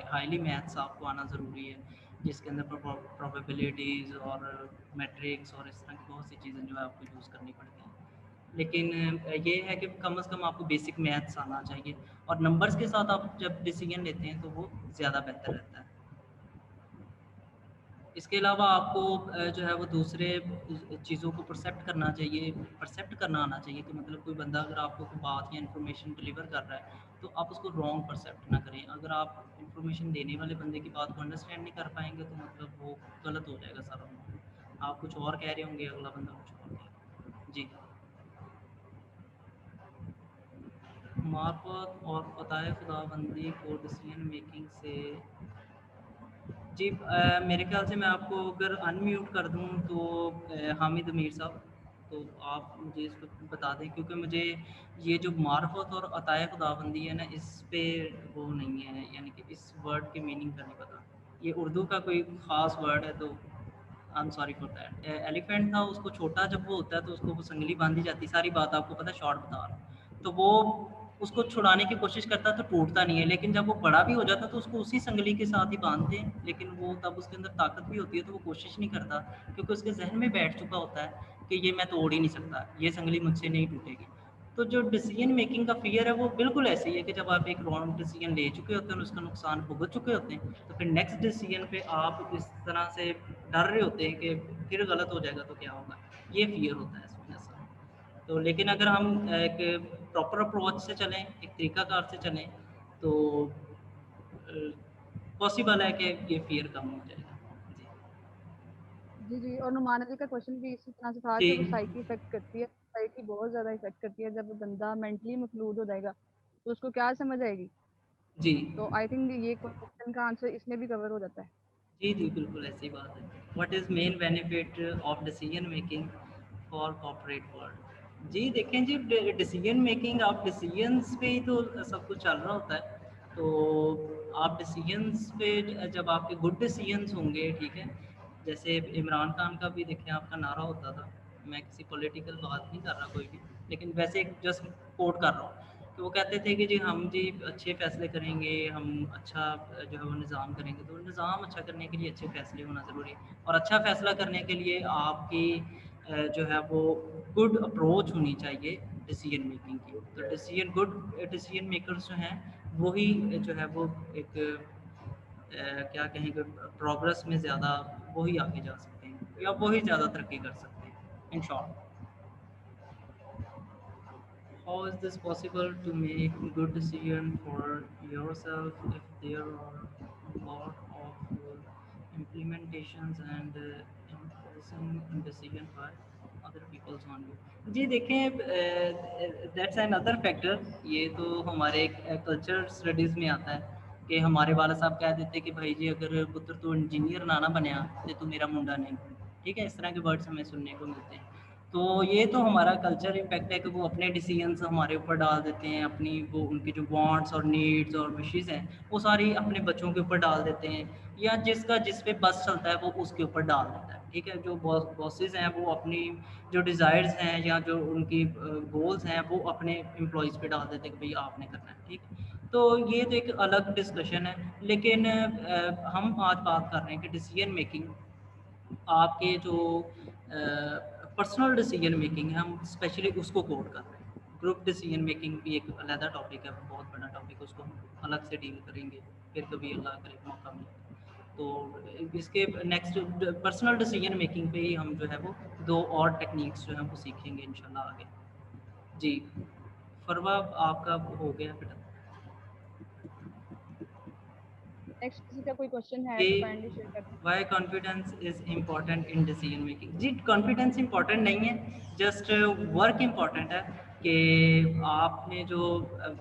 हाईली मैथ्स आपको आना ज़रूरी है, जिसके अंदर प्रोबेबिलिटीज़ और मैट्रिक्स और इस तरह की बहुत सी चीज़ें जो है आपको यूज़ करनी पड़ती हैं। लेकिन ये है कि कम से कम आपको बेसिक मैथ्स आना चाहिए, और नंबर्स के साथ आप जब डिसीजन लेते हैं तो वो ज़्यादा बेहतर रहता है। इसके अलावा आपको जो है वो दूसरे चीज़ों को परसेप्ट करना चाहिए, परसेप्ट करना आना चाहिए कि मतलब कोई बंदा अगर आपको कोई बात या इन्फॉर्मेशन डिलीवर कर रहा है तो आप उसको रॉन्ग परसेप्ट ना करें। अगर आप इन्फॉर्मेशन देने वाले बंदे की बात को अंडरस्टैंड नहीं कर पाएंगे तो मतलब वो गलत हो जाएगा सारा मामला। आप कुछ और कह रहे होंगे, अगला बंदा कुछ और कह रहा है। जी मार्फत और पताए खुदाबंदी को डिसीजन मेकिंग से। जी मेरे ख्याल से मैं आपको अगर अनम्यूट कर दूं तो हामिद अमीर साहब, तो आप मुझे इस पर बता दें, क्योंकि मुझे ये जो मार्फत और अताए खुदाबंदी है ना इस पे वो नहीं है, यानी कि इस वर्ड के मीनिंग का नहीं पता। ये उर्दू का कोई ख़ास वर्ड है तो I am sorry for that. Elephant था, उसको छोटा जब वो होता है तो उसको वो संगली बांधी जाती, सारी बात आपको पता है, शॉर्ट बता रहा हूँ। तो वो उसको छुड़ाने की कोशिश करता तो टूटता नहीं है, लेकिन जब वो बड़ा भी हो जाता तो उसको उसी संगली के साथ ही बांधते हैं, लेकिन वो तब उसके अंदर ताकत भी होती है तो वो कोशिश नहीं करता, क्योंकि उसके जहन में बैठ चुका होता है कि ये मैं तोड़ ही नहीं सकता, ये संगली मुझसे नहीं टूटेगी। तो जो डिसीजन मेकिंग का फियर है वो बिल्कुल ऐसे ही है कि जब आप एक रॉन्ग डिसीजन ले चुके होते हैं, उसका नुकसान भुगत चुके होते हैं, तो फिर नेक्स्ट डिसीजन पे आप इस तरह से डर रहे होते हैं कि फिर गलत हो जाएगा तो क्या होगा, ये फियर होता है इस वजह से। तो लेकिन अगर हम एक प्रॉपर अप्रोच से चलें, एक तरीकाकार से चलें, तो पॉसिबल है कि ये फियर कम हो जाएगा। जी जी और नुमाना जी का क्वेश्चन भी इसी तरह से था जी कि वो साइकी इफेक्ट करती है। साइकी बहुत ज्यादा इफेक्ट करती है। जब बंदा मेंटली मखलूद हो जाएगा तो उसको क्या समझ आएगी। जी तो आई थिंक ये क्वेश्चन का आंसर इसमें भी कवर हो जाता है। जी जी बिल्कुल ऐसी बात है। What is main benefit of decision making for corporate world. जी देखें जी, डिसीजन मेकिंग, आप डिसीजंस पे ही तो सब कुछ चल रहा होता है। तो आप डिसीजंस पे जब आपके गुड डिसीजंस होंगे, ठीक है, जैसे इमरान खान का भी देखें आपका नारा होता था, मैं किसी पॉलिटिकल बात नहीं कर रहा कोई भी, लेकिन वैसे जस्ट कोट कर रहा हूँ, तो वो कहते थे कि जी हम जी अच्छे फैसले करेंगे, हम अच्छा जो है वो निज़ाम करेंगे। तो निज़ाम अच्छा करने के लिए अच्छे फैसले होना ज़रूरी है, और अच्छा फैसला करने के लिए आपकी जो है वो गुड अप्रोच होनी चाहिए डिसीजन मेकिंग की। तो गुड डिसीजन मेकर्स जो हैं वही जो है वो एक क्या कहेंगे प्रोग्रेस में ज़्यादा वही आगे जा सकते हैं या वही ज़्यादा तरक्की कर सकते हैं। In short, how is this possible to make good decision for yourself if there are a lot of implementations and enforcing decision by other people's on you? जी देखें, दैट्स another factor। ये तो हमारे कल्चर स्टडीज़ में आता है कि हमारे वाला साहब कह देते कि भाई जी अगर पुत्र तू इंजीनियर ना बनया तो तू मेरा मुंडा नहीं। ठीक है, इस तरह के वर्ड्स हमें सुनने को मिलते हैं। तो ये तो हमारा कल्चर इम्पैक्ट है कि वो अपने डिसीजंस हमारे ऊपर डाल देते हैं, अपनी वो उनकी जो वांट्स और नीड्स और विशेज़ हैं वो सारी अपने बच्चों के ऊपर डाल देते हैं, या जिसका जिस पे बस चलता है वो उसके ऊपर डाल देता है। ठीक है, जो बॉसेस हैं वो अपनी जो डिज़ायर्स हैं या जो उनकी गोल्स हैं वो अपने एम्प्लॉयज़ पे डाल देते हैं कि भाई आपने करना है। ठीक है, तो ये तो एक अलग डिस्कशन है, लेकिन हम आज बात कर रहे हैं कि डिसीजन मेकिंग, आपके जो पर्सनल डिसीजन मेकिंग है, हम स्पेशली उसको कोड कर रहे हैं। ग्रुप डिसीजन मेकिंग भी एक अलग टॉपिक है, बहुत बड़ा टॉपिक, उसको हम अलग से डील करेंगे फिर कभी अल्लाह करे मौका मिले तो। इसके नेक्स्ट पर्सनल डिसीजन मेकिंग पे ही हम जो है वो 2 और टेक्निक्स जो है वो सीखेंगे इंशाल्लाह आगे। जी फरवा, आपका हो गया बेटा? नेक्स्ट किसी का कोई क्वेश्चन है कि तो काइंडली शेयर कर दें। Why confidence is important in decision making. जी कॉन्फिडेंस इम्पॉर्टेंट नहीं है, जस्ट वर्क इम्पॉर्टेंट है कि आपने जो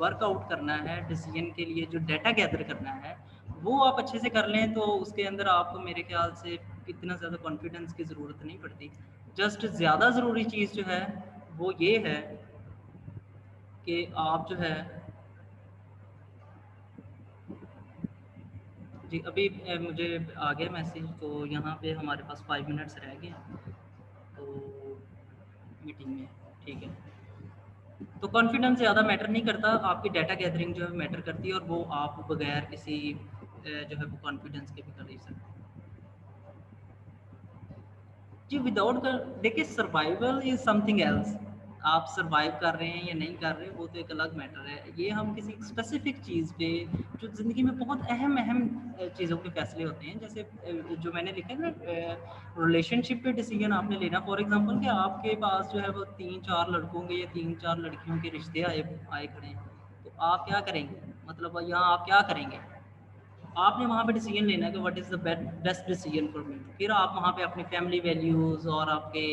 वर्कआउट करना है डिसीजन के लिए, जो डाटा गैदर करना है वो आप अच्छे से कर लें, तो उसके अंदर आपको मेरे ख्याल से इतना ज़्यादा कॉन्फिडेंस की ज़रूरत नहीं पड़ती। जस्ट ज़्यादा ज़रूरी चीज़ जो है वो ये है कि आप जो है जी अभी मुझे आ गया मैसेज, तो यहाँ पे हमारे पास 5 मिनट्स रह गए हैं तो मीटिंग में। ठीक है, तो कॉन्फिडेंस ज़्यादा मैटर नहीं करता, आपकी डाटा गैदरिंग जो है मैटर करती है, और वो आप बगैर किसी जो है वो कॉन्फिडेंस के भी कर ही सकते हैं। जी विदाउट कर देखिए, सर्वाइवल इज़ समथिंग एल्स। आप सर्वाइव कर रहे हैं या नहीं कर रहे वो तो एक अलग मैटर है। ये हम किसी स्पेसिफिक चीज़ पे जो ज़िंदगी में बहुत अहम चीज़ों के फैसले होते हैं, जैसे जो मैंने लिखा है ना, रिलेशनशिप पे डिसीजन आपने लेना। फॉर एग्जांपल कि आपके पास जो है वो 3-4 लड़कों के या 3-4 लड़कियों के रिश्ते आए खड़े हैं, तो आप क्या करेंगे? मतलब यहाँ आप क्या करेंगे? आपने वहाँ पे डिसीजन लेना है कि what is the best decision for me. फिर आप वहाँ पे अपनी फैमिली वैल्यूज़ और आपके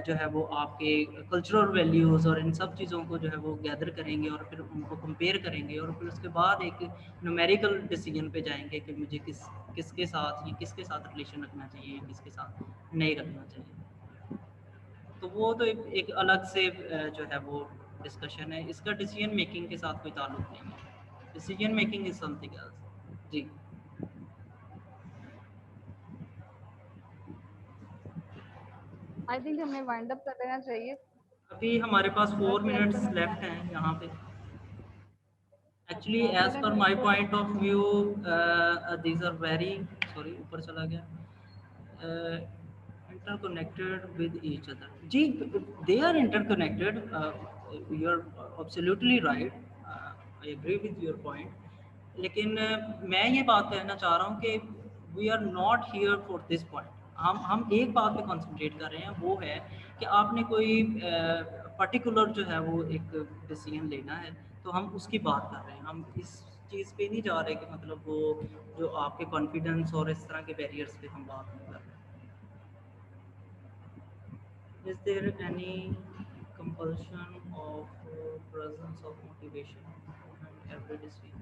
जो है वो आपके कल्चरल वैल्यूज़ और इन सब चीज़ों को जो है वो गैदर करेंगे, और फिर उनको कंपेयर करेंगे, और फिर उसके बाद एक न्यूमेरिकल डिसीजन पे जाएंगे कि मुझे किसके साथ रिलेशन रखना चाहिए या किसके साथ नहीं रखना चाहिए। तो वो तो एक अलग से जो है वो डिस्कशन है, इसका डिसीजन मेकिंग के साथ कोई ताल्लुक नहीं है। Decision making is something else. जी आई थिंक हमें वाइंड अप कर देना चाहिए। अभी हमारे पास 4 वैसे अब तो मिनट्स मैं लेफ्ट हैं यहाँ पे। एक्चुअली अच्छा एज चलें पर फिर माय तो। Point of view these are very, sorry ऊपर चला गया, interconnected with each other। Ji they are interconnected, you are absolutely right, I agree with your point, लेकिन मैं ये बात कहना चाह रहा हूँ कि we are not here for this point। हम एक बात पे कंसंट्रेट कर रहे हैं, वो है कि आपने कोई पर्टिकुलर जो है वो एक डिसीजन लेना है, तो हम उसकी बात कर रहे हैं। हम इस चीज़ पे नहीं जा रहे कि मतलब वो जो आपके कॉन्फिडेंस और इस तरह के बैरियर्स पे हम बात नहीं कर रहे। Is there any compulsion of presence of motivation behind every decision?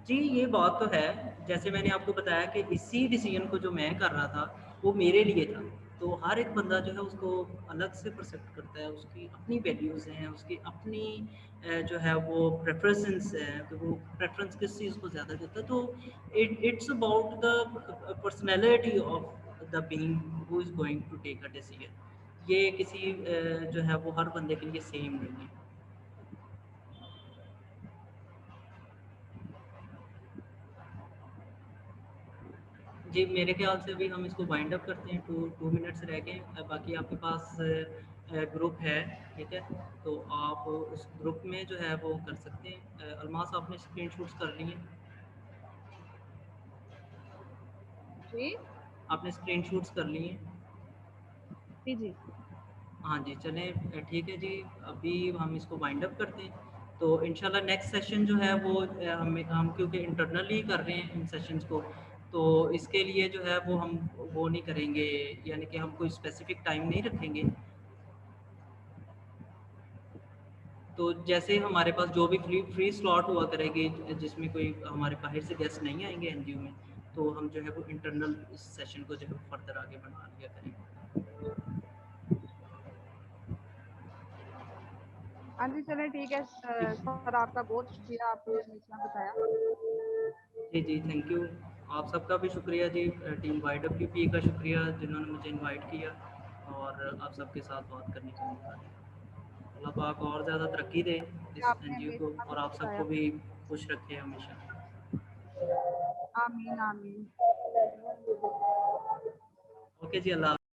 जी ये बात तो है, जैसे मैंने आपको बताया कि इसी डिसीजन को जो मैं कर रहा था वो मेरे लिए था, तो हर एक बंदा जो है उसको अलग से परसेप्ट करता है, उसकी अपनी वैल्यूज़ हैं, उसकी अपनी जो है वो प्रेफरेंसेस हैं, तो वो प्रेफरेंस किस चीज़ को ज़्यादा देता है। तो it's about the personality of the being who is going to take a decision. ये किसी जो है वो हर बंदे के लिए सेम नहीं है। जी, मेरे ख्याल से अभी हम इसको वाइंड अप करते हैं। 2 मिनट्स रह गए हैं। बाकी आपके पास ग्रुप है, ठीक है? तो आप उस ग्रुप में जो है वो कर सकते हैं। अल्मास, आपने स्क्रीनशॉट्स कर ली हैं? जी आपने स्क्रीनशॉट्स कर ली हैं? जी जी। हाँ जी, चलें, ठीक है जी। अभी हम इसको वाइंड अप करते हैं। तो इंशाल्लाह नेक्स्ट सेशन जो है वो हम क्योंकि इंटरनली कर रहे हैं इन सेशंस को, तो इसके लिए जो है वो हम वो नहीं करेंगे, यानी कि हम कोई स्पेसिफिक टाइम नहीं रखेंगे। तो जैसे हमारे पास जो भी फ्री स्लॉट हुआ करेगी, जिसमें कोई हमारे बाहर से गेस्ट नहीं आएंगे एनजीओ में, तो हम जो है वो इंटरनल इस सेशन को जो है फर्दर आगे बढ़ा लिया करेंगे। हाँ जी, चलें, ठीक है। सर, आपका बहुत शुक्रिया, आपने हमें इतना बताया। जी जी, थैंक यू। आप सबका भी शुक्रिया जी। टीम YWP का शुक्रिया जिन्होंने मुझे इनवाइट किया और आप सबके साथ बात करने का मौका दिया। अल्लाह पाक और ज़्यादा तरक्की दे इस आपने एनजीओ हमें को, इतना और कुछ आप बताया। सबको भी खुश रखे हमेशा। आमीन आमीन। ओके जी, अल्लाह।